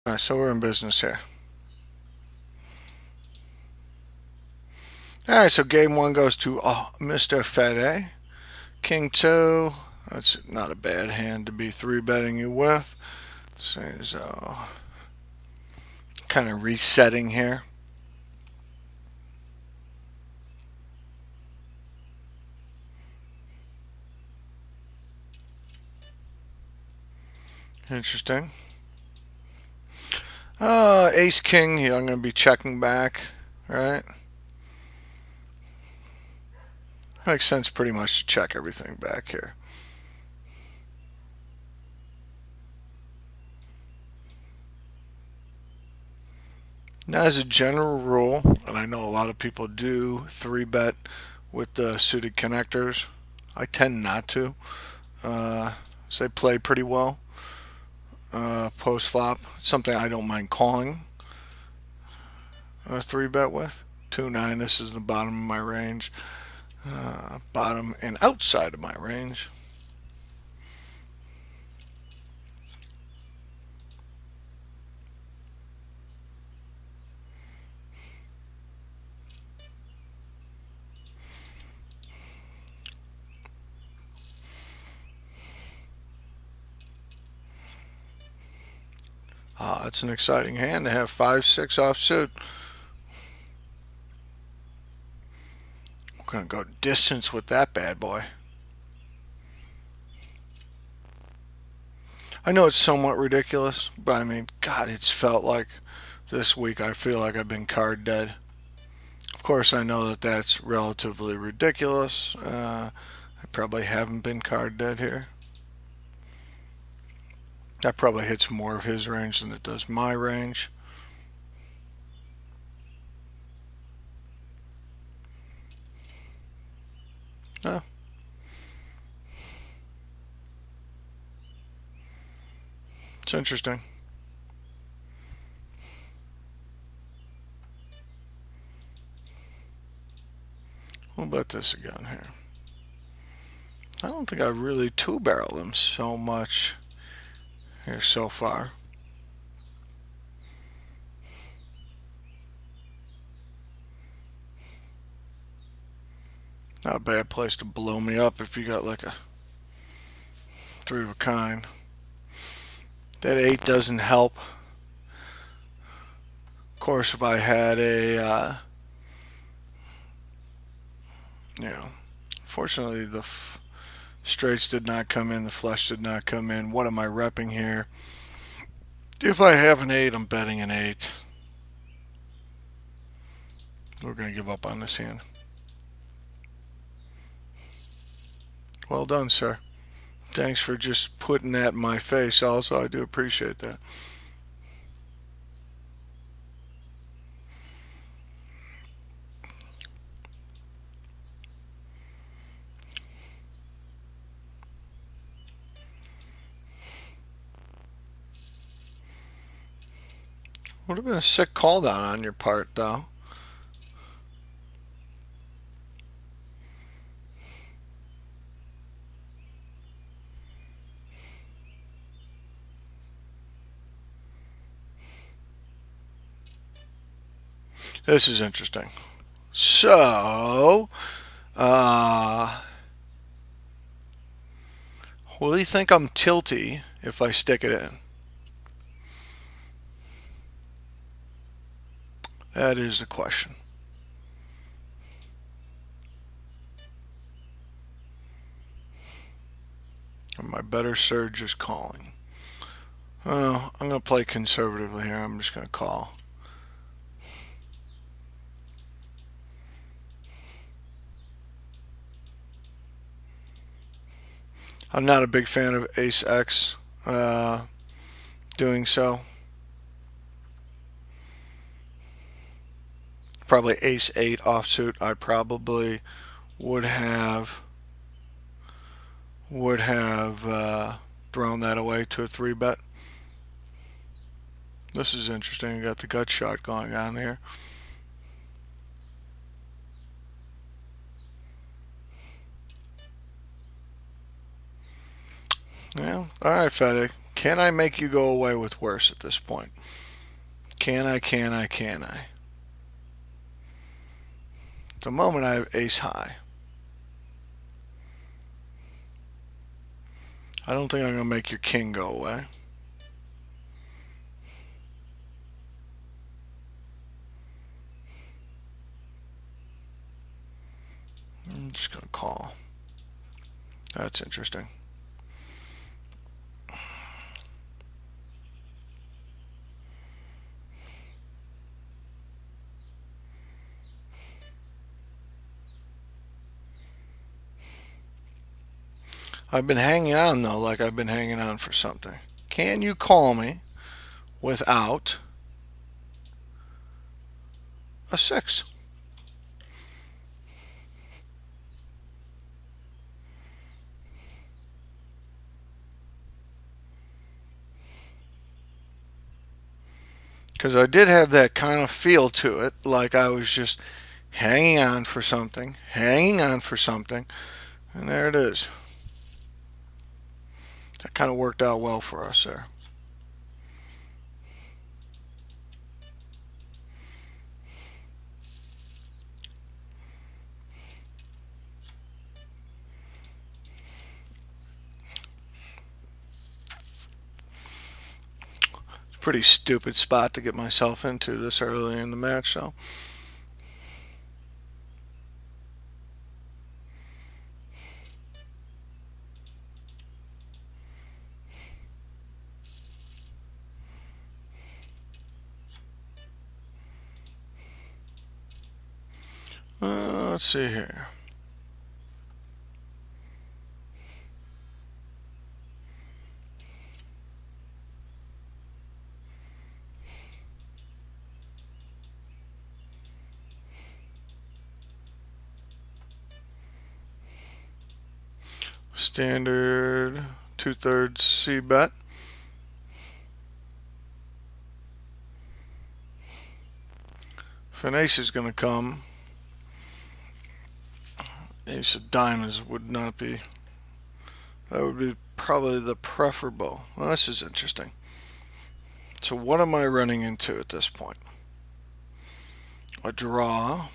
Alright, so we're in business here. Alright, so game one goes to Mr. Fede. King two. That's not a bad hand to be three betting you with. So he's kind of resetting here. Interesting. Ace King. Yeah, I'm going to be checking back. Right? Makes sense pretty much to check everything back here. Now, as a general rule, and I know a lot of people do three bet with the suited connectors, I tend not to. So they play pretty well post flop. Something I don't mind calling a three bet with. 2-9. This is the bottom of my range. Bottom and outside of my range. It's an exciting hand to have 5-6 offsuit. We're gonna go distance with that bad boy. I know it's somewhat ridiculous, but I mean, God, it's felt like this week I feel like I've been card dead. Of course, I know that that's relatively ridiculous. I probably haven't been card dead here. That probably hits more of his range than it does my range. Oh, it's interesting. What about this again here? I don't think I really two-barreled him so much here so far. Not a bad place to blow me up if you got like a three of a kind. That eight doesn't help. Of course, if I had you know, fortunately the straights did not come in, the flush did not come in. What am I repping here? If I have an eight, I'm betting an eight. We're going to give up on this hand. Well done, sir. Thanks for just putting that in my face. Also, I do appreciate that. Would have been a sick call down on your part, though. This is interesting. So, uh, will he think I'm tilty if I stick it in? That is the question. Or my better surge is calling. I'm going to play conservatively here. I'm just going to call. I'm not a big fan of Ace X doing so. Probably Ace 8 offsuit. I probably would have thrown that away to a three bet. This is interesting. You got the gut shot going on here. Yeah. All right, Fede. Can I make you go away with worse at this point? Can I, can I, can I? At the moment I have ace high. I don't think I'm going to make your king go away. I'm just going to call. That's interesting. I've been hanging on though, like I've been hanging on for something. Can you call me without a 6? Because I did have that kind of feel to it, like I was just hanging on for something, hanging on for something, and there it is. That kind of worked out well for us there. Pretty stupid spot to get myself into this early in the match, so. Let's see here. Standard 2/3 C bet. If an ace is going to come, ace of diamonds would not be. That would be probably the preferable. Well, this is interesting. So what am I running into at this point? A draw.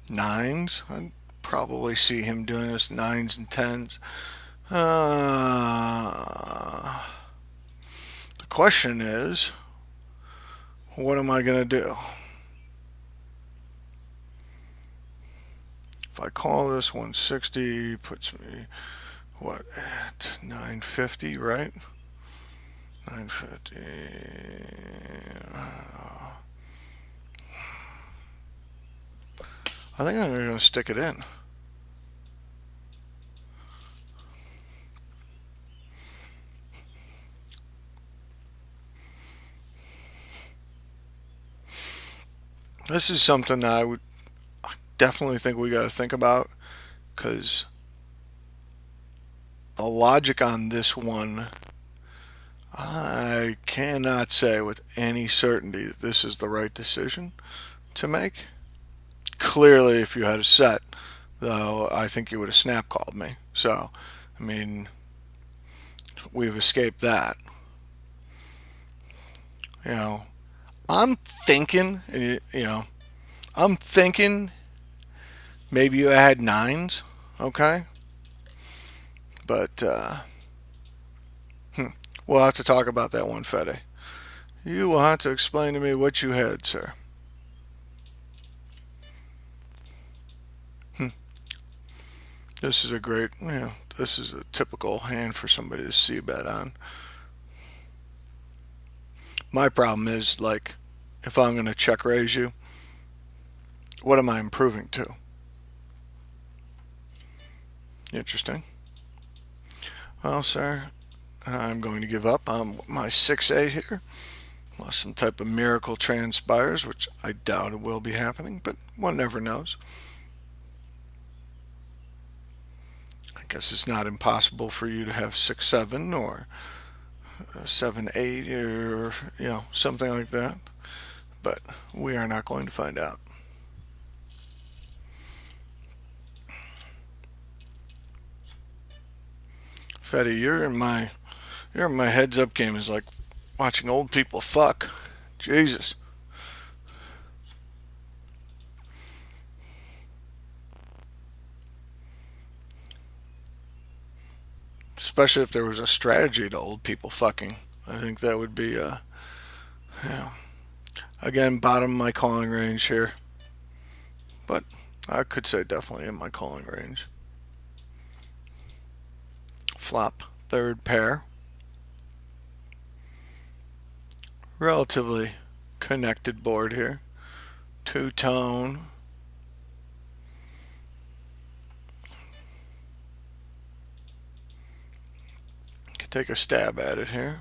Nines. I'd probably see him doing this. Nines and tens. The question is, what am I going to do? If I call this 160, puts me, what, at 950, right? 950. I think I'm going to stick it in. This is something that I definitely think we got to think about, because the logic on this one, I cannot say with any certainty that this is the right decision to make. Clearly, if you had a set, though, I think you would have snap called me. So, I mean, we've escaped that. You know, I'm thinking, I'm thinking maybe you had nines, okay? But we'll have to talk about that one, Fede. You will have to explain to me what you had, sir. This is a great, this is a typical hand for somebody to see bet on. My problem is, like, if I'm going to check raise you, what am I improving to? Interesting. Well, sir, I'm going to give up on my 6-8 here. Unless some type of miracle transpires, which I doubt it will be happening, but one never knows. I guess it's not impossible for you to have 6-7 or 7-8 or something like that, but we are not going to find out. Fede, you're in my heads up game is like watching old people fuck. Jesus. Especially if there was a strategy to old people fucking. I think that would be yeah. Again, bottom of my calling range here. But I could say definitely in my calling range. Flop, third pair. Relatively connected board here. Two-tone. Could take a stab at it here.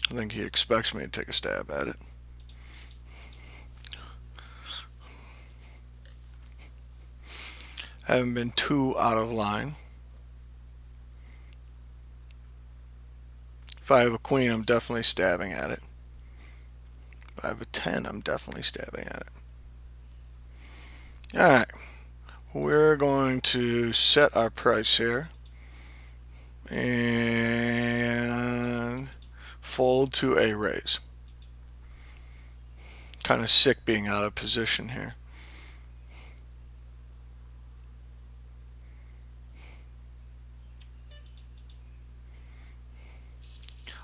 I think he expects me to take a stab at it. Haven't been too out of line. If I have a queen, I'm definitely stabbing at it. If I have a 10, I'm definitely stabbing at it. Alright, we're going to set our price here and fold to a raise. Kind of sick being out of position here.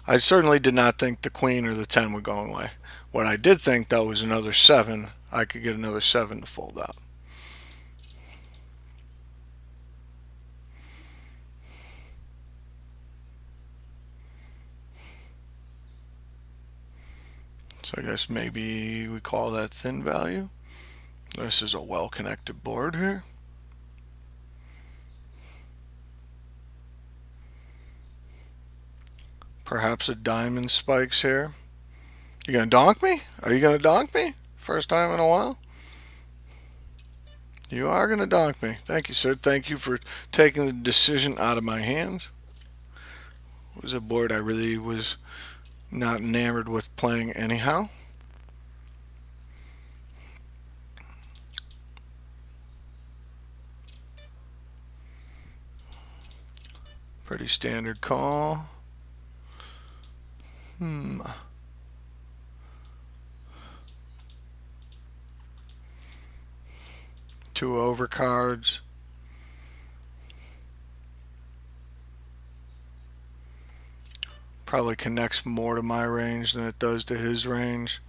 I certainly did not think the queen or the 10 would go away. What I did think, though, was another 7. I could get another 7 to fold out. So I guess maybe we call that thin value. This is a well-connected board here. Perhaps a diamond spikes here. You gonna donk me? Are you gonna donk me? First time in a while? You are gonna donk me. Thank you, sir. Thank you for taking the decision out of my hands. It was a board I really was not enamored with playing anyhow. Pretty standard call. Two overcards. Probably connects more to my range than it does to his range.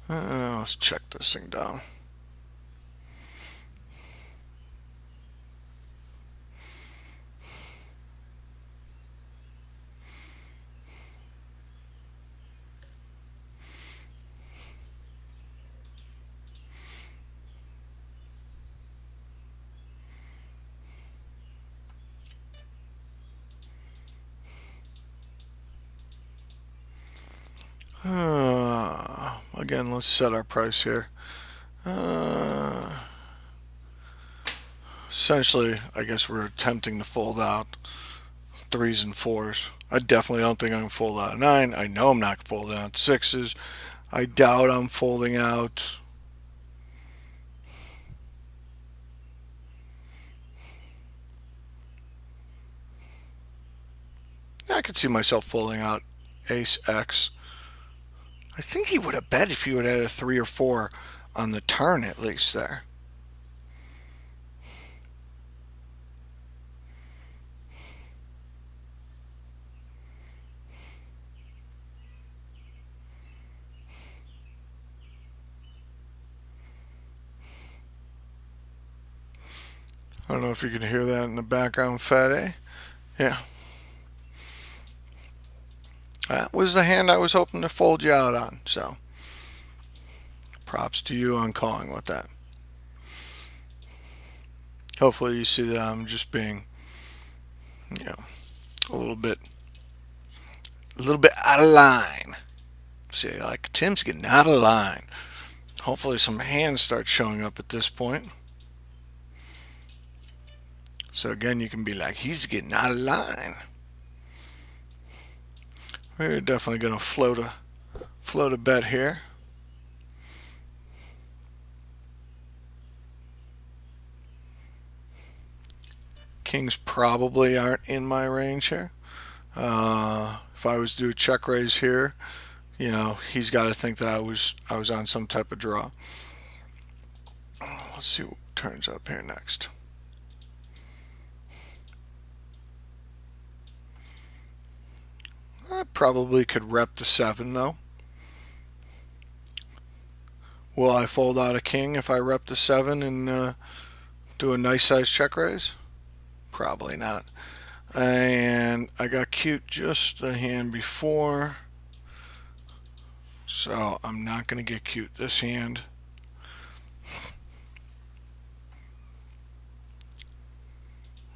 Let's check this thing down. Again, let's set our price here. Essentially, I guess we're attempting to fold out 3s and 4s. I definitely don't think I'm going to fold out a 9. I know I'm not folding out 6s. I doubt I'm folding out. I could see myself folding out Ace X. I think he would have bet if he would have had a 3 or 4 on the turn at least there. I don't know if you can hear that in the background, Fede. Yeah. That was the hand I was hoping to fold you out on. So, props to you on calling with that. Hopefully you see that I'm just being, a little bit out of line. See, like Tim's getting out of line. Hopefully some hands start showing up at this point. So again, you can be like, he's getting out of line. We're definitely going to float a bet here. Kings probably aren't in my range here. If I was to do a check raise here, he's got to think that I was on some type of draw. Let's see what turns up here next. I probably could rep the 7 though. Will I fold out a king if I rep the 7 and do a nice size check raise? Probably not. And I got cute just the hand before, so I'm not going to get cute this hand.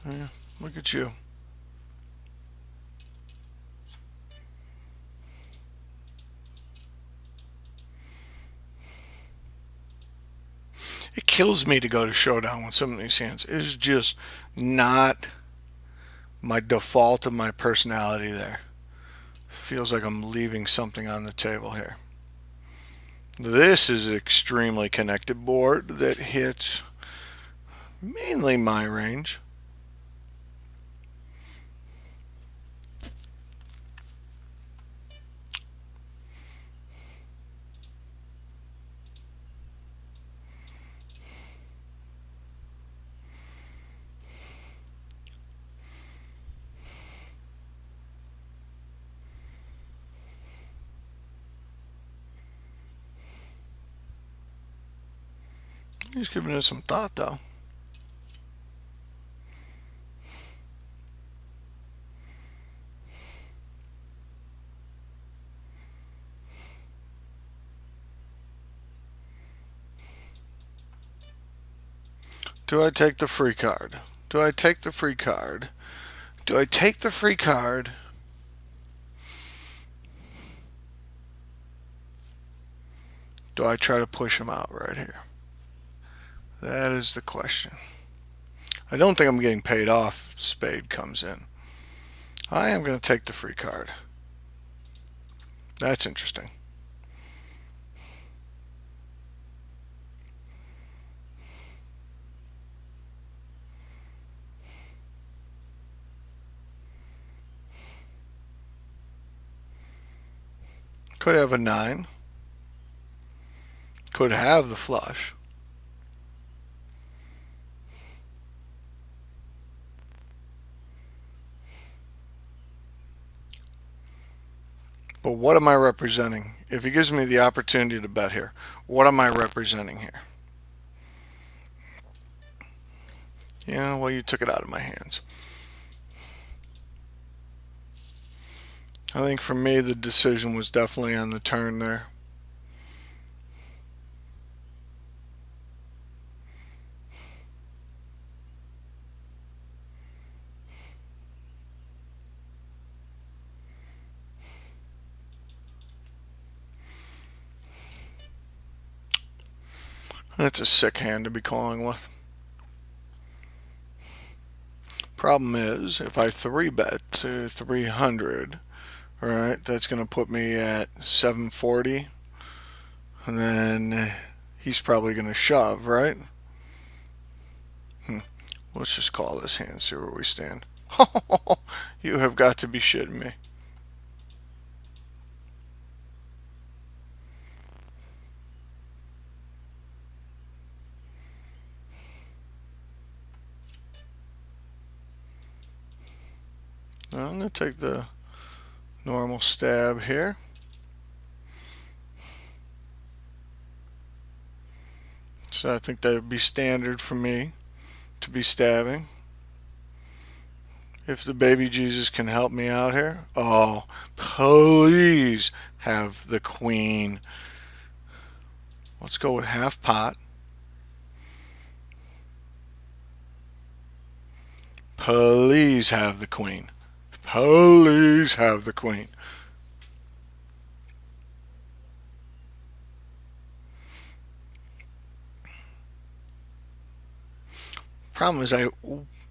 Yeah, look at you. It kills me to go to showdown with some of these hands. It is just not my default of my personality there. Feels like I'm leaving something on the table here. This is an extremely connected board that hits mainly my range. He's giving it some thought though. Do I take the free card? Do I take the free card? Do I take the free card? Do I try to push him out right here? That is the question. I don't think I'm getting paid off if spade comes in. I am going to take the free card. That's interesting. Could have a 9. Could have the flush. But what am I representing? If he gives me the opportunity to bet here, what am I representing here? Yeah, well, you took it out of my hands. I think for me, the decision was definitely on the turn there. That's a sick hand to be calling with. Problem is, if I 3-bet to 300, right, that's going to put me at 740. And then he's probably going to shove, right? Let's just call this hand, see where we stand. You have got to be shitting me. Now I'm going to take the normal stab here. So I think that would be standard for me to be stabbing. If the baby Jesus can help me out here. Oh, please have the queen. Let's go with half pot. Please have the queen. Please have the queen. Problem is I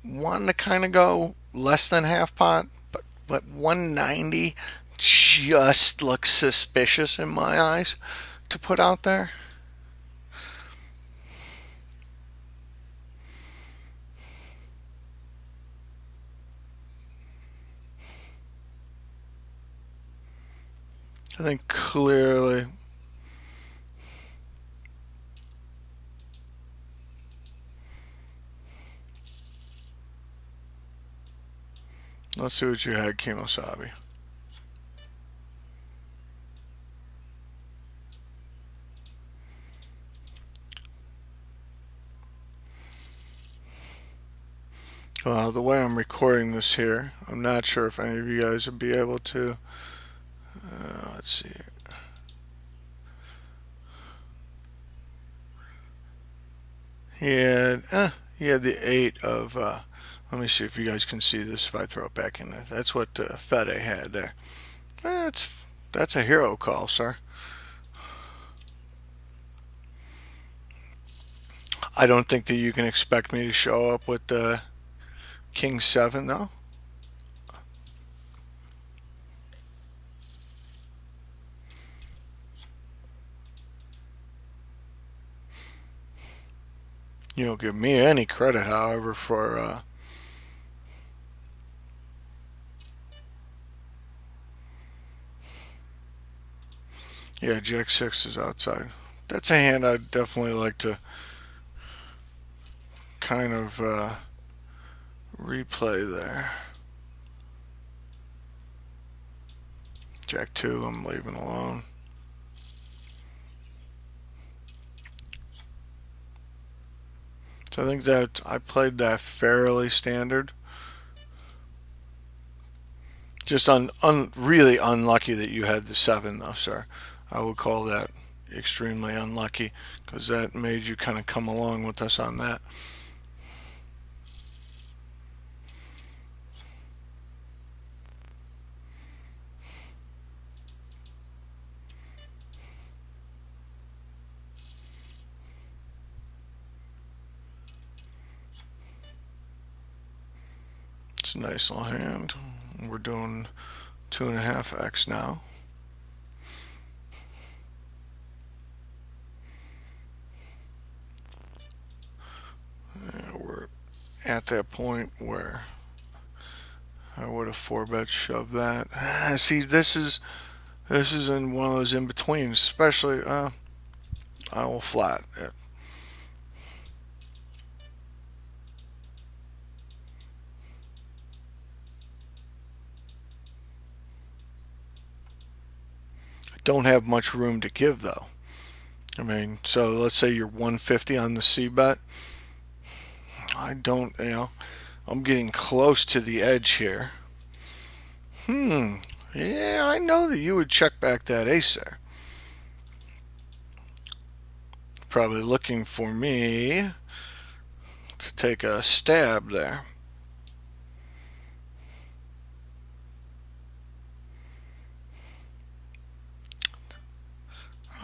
want to kind of go less than half pot, but 190 just looks suspicious in my eyes to put out there. I think clearly. Let's see what you had, Kimosabi. The way I'm recording this here, I'm not sure if any of you guys would be able to. Let's see. He had the 8 of. Let me see if you guys can see this if I throw it back in there. That's what Fede had there. That's a hero call, sir. I don't think that you can expect me to show up with the King 7, though. You don't give me any credit, however, for yeah, Jack 6 is outside. That's a hand I'd definitely like to kind of replay there. Jack 2, I'm leaving alone. So I think that I played that fairly standard. Just really unlucky that you had the 7, though, sir. I would call that extremely unlucky because that made you kind of come along with us on that. It's a nice little hand. We're doing 2.5x now. We're at that point where I would have 4-bet shoved that. See, this is in one of those in betweens, especially I will flat it. I don't have much room to give though. I mean, so let's say you're 150 on the C bet. I don't, I'm getting close to the edge here. Yeah, I know that you would check back that ace there. Probably looking for me to take a stab there.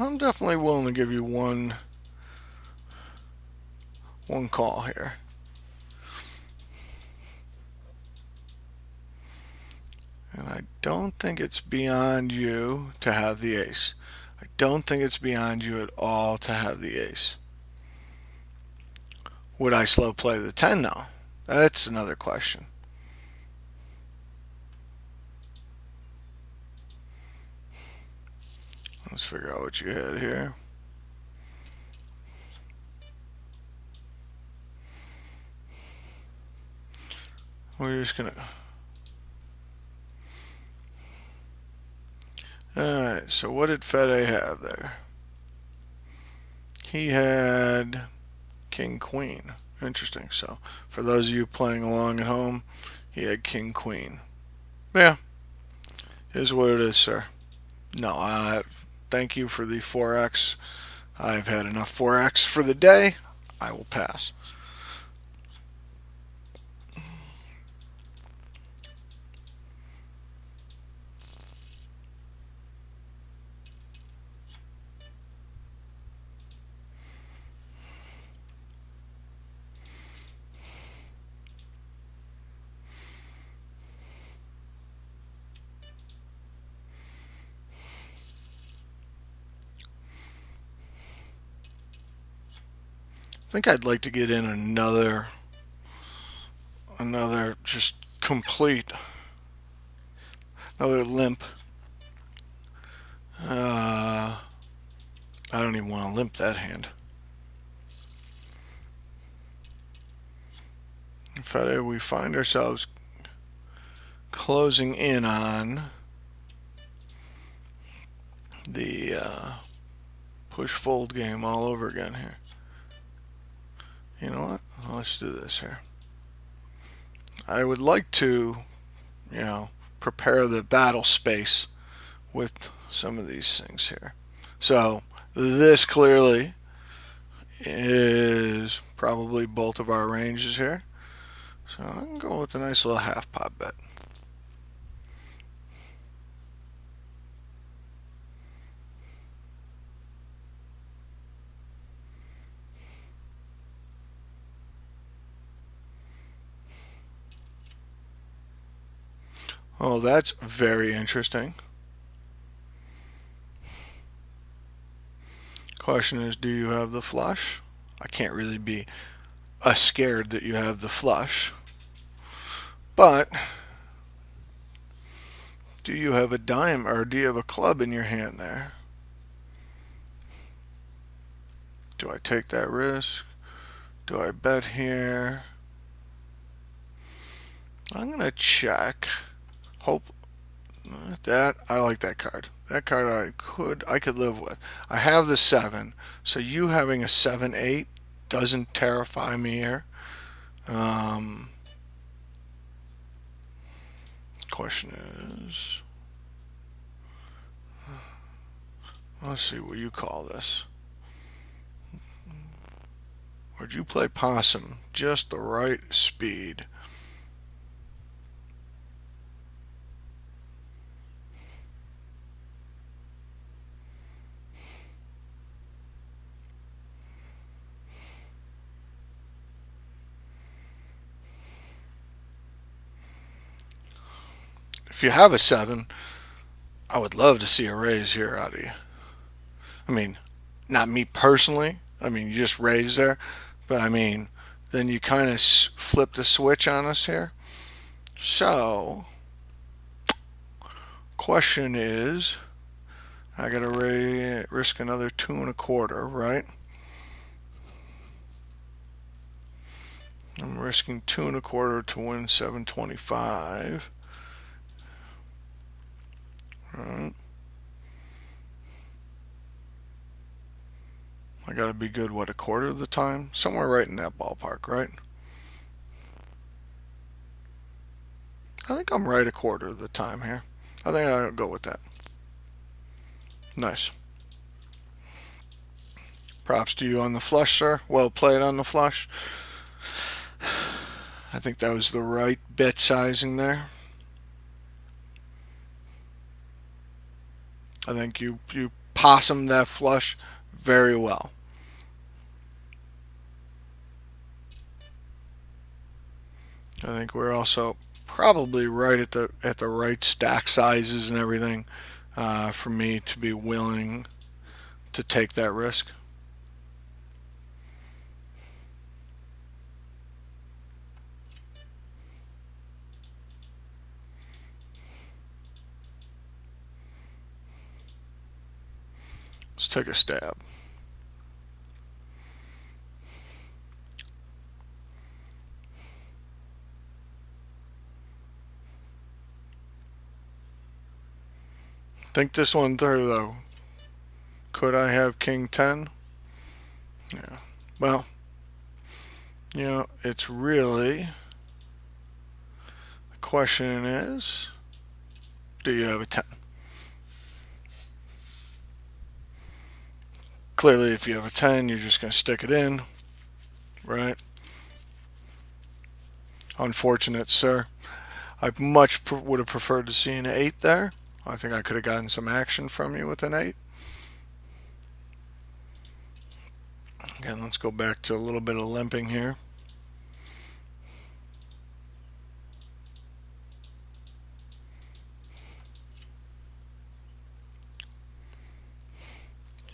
I'm definitely willing to give you one call here. And I don't think it's beyond you to have the ace. I don't think it's beyond you at all to have the ace. Would I slow play the 10 now? That's another question. Let's figure out what you had here. We're just gonna. Alright, so what did Fede have there? He had King Queen. Interesting. So for those of you playing along at home, he had King Queen. Yeah, here's what it is, sir. No, thank you for the 4x. I've had enough 4x for the day. I will pass. think I'd like to get in another just complete, another limp. I don't even want to limp that hand. Fede, we find ourselves closing in on the push fold game all over again here. You know what? Let's do this here. I would like to, you know, prepare the battle space with some of these things here. So this clearly is probably both of our ranges here. So I can go with a nice little half pot bet. Oh, that's very interesting. Question is, do you have the flush? I can't really be scared that you have the flush. But do you have a dime or do you have a club in your hand there? Do I take that risk? Do I bet here? I'm going to check. Hope that I like that card. That card I could live with. I have the 7, so you having a 7-8 doesn't terrify me here. Question is, let's see what you call this. Would you play possum? Just the right speed. If you have a 7, I would love to see a raise here out of you. I mean, not me personally. I mean, you just raise there. But I mean, then you kind of flip the switch on us here. So, question is, I got to risk another 2.25, right? I'm risking 2.25 to win 725. Right. I got to be good, what, a quarter of the time? Somewhere right in that ballpark, right? I think I'm right a quarter of the time here. I think I'll go with that. Nice. Props to you on the flush, sir. Well played on the flush. I think that was the right bet sizing there. I think you possumed that flush very well. I think we're also probably right at the right stack sizes and everything for me to be willing to take that risk. Let's take a stab. Think this one through though. Could I have King 10? Yeah. Well, you know, it's really, the question is, do you have a 10? Clearly, if you have a 10, you're just going to stick it in, right? Unfortunate, sir. I much would have preferred to see an 8 there. I think I could have gotten some action from you with an 8. Again, let's go back to a little bit of limping here.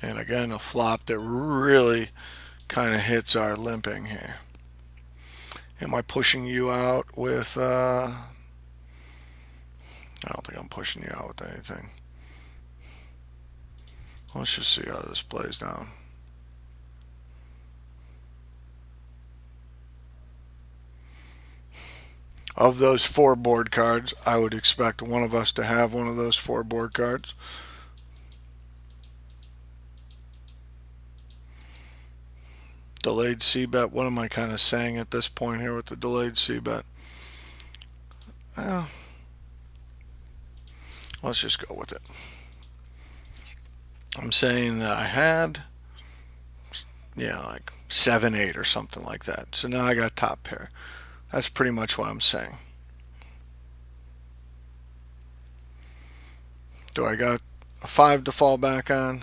And again, a flop that really kind of hits our limping here. Am I pushing you out with, I don't think I'm pushing you out with anything. Let's just see how this plays down. Of those 4 board cards, I would expect one of us to have one of those 4 board cards. Delayed c-bet. What am I kind of saying at this point here with the delayed c-bet? Well, let's just go with it. I'm saying that I had, yeah, like 7-8 or something like that. So now I got top pair. That's pretty much what I'm saying. Do I got a 5 to fall back on?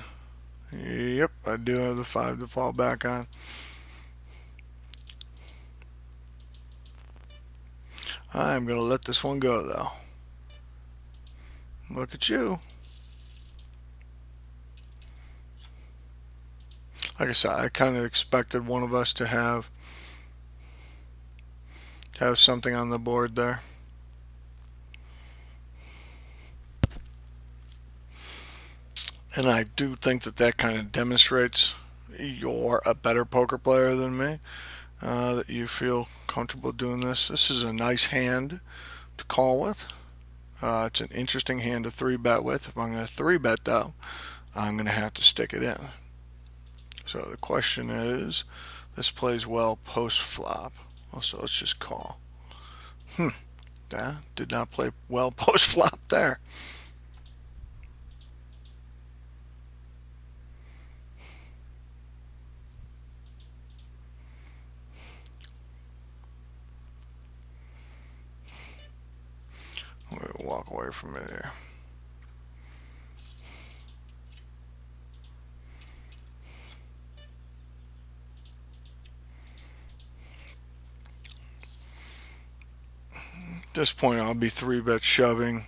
Yep, I do have the 5 to fall back on. I'm going to let this one go, though. Look at you. Like I said, I kind of expected one of us to have something on the board there. And I do think that that kind of demonstrates you're a better poker player than me. That you feel comfortable doing this. This is a nice hand to call with. It's an interesting hand to 3-bet with. If I'm going to 3-bet, though, I'm going to have to stick it in. So the question is, this plays well post-flop. So let's just call. That did not play well post-flop there. I'm going to walk away from it here. At this point, I'll be 3-bet shoving.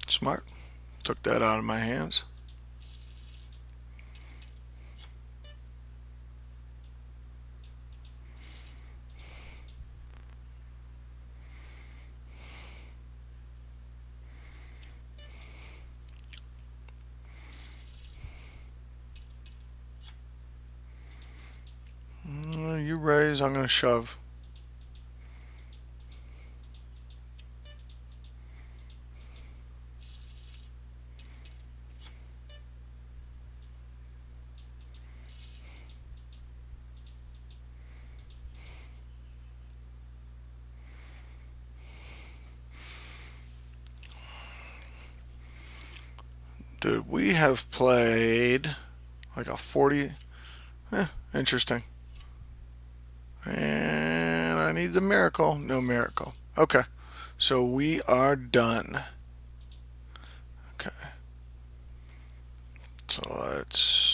Smart. Took that out of my hands. You raise, I'm going to shove. Dude, we have played like a 40. Interesting. And I need the miracle. No miracle. Okay. So we are done. Okay. So let's